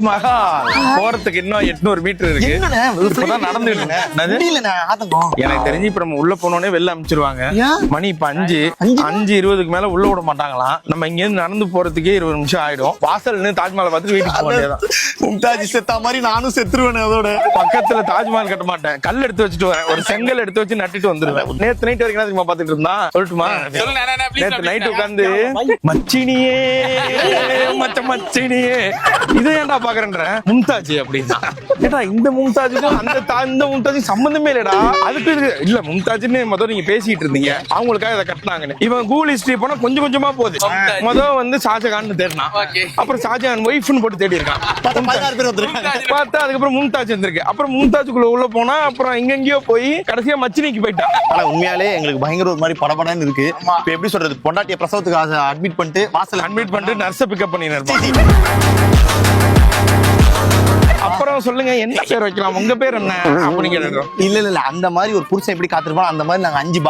மஹால் போறதுக்கு இன்னும் 800 மீட்டர் இருக்கு. இப்பதான் நடந்துட்டு எனக்கு தெரிஞ்சு இப்ப நம்ம உள்ள போனோடனே வெளில அமைச்சிருவாங்க. மணி இப்ப 5:20 மேல உள்ள விட மாட்டாங்களாம். நம்ம இங்க இருந்து நடந்து போறதுக்கே 20 நிமிஷம் ஆயிடும். வாசல்னு தாஜ்மஹால் பார்த்து வீட்டுக்கு போக வேண்டியதான். மும்தாஜ் செத்தா மாதிரி நானும் செத்துருவேன். அதோட பக்கத்துல தாஜ்மஹால் கட்ட மாட்டேன், கல் எடுத்து வச்சுட்டு வரேன். ஒரு செங்கல் எடுத்து வச்சு நட்டுட்டு வந்துருவேன். நேத்து நைட் வரைக்கும் தெரியுமா பாத்துட்டு இருந்தா சொல்லட்டுமா? நேத்து நைட் உட்காந்து மச்சினியே மச்சினியே இதை ஏன்டா பாக்குறேன்ற மும்தாஜ் அப்படின்னா ஏடா இந்த மும்தாஜுக்கும் அந்த மும்தாஜுக்கும் சம்பந்தமே இல்லடா. அதுக்கு இல்ல மும்தாஜ்னு முதல்ல நீங்க பேசிட்டு இருந்தீங்க, அவங்களுக்காக இதை கட்டினாங்கன்னு. இவன் கூகுள் ஹிஸ்டரி போனா கொஞ்சம் கொஞ்சமா போகுது. முதல் வந்து ஷாஜகான் தேடினான், அப்புறம் ஷாஜகான் ஒய்ஃப்னு போட்டு தேடி இருக்கான். பார்த்தா அதுக்கப்புறம் மும்தாஜ் வந்திருக்கு. அப்புறம் மும்தாஜுக்குள்ள உள்ள போனா அப்புறம் எங்கெங்கயோ போய் கடைசியா மச்சினிக்கு போயிட்டான். ஆனா உண்மையாலே எங்களுக்கு பயங்கர ஒரு மாதிரி படபடன்னு இருக்கு. இப்ப எப்படி சொல்றது, பொண்டாட்டிய பிரசவத்துக்கு அட்மிட் பண்ணிட்டு வாசல் அட்மிட் பண்ணிட்டு நர்ஸை பிக்கப் பண்ணி அப்புறம் சொல்லுங்க என்ன பேர் வைக்கலாம், உங்க பேர் என்ன அப்படின்னு கேட்டோம். இல்ல அந்த மாதிரி ஒரு புருஷன் எப்படி காத்திருப்பான், அந்த மாதிரி நாங்க 5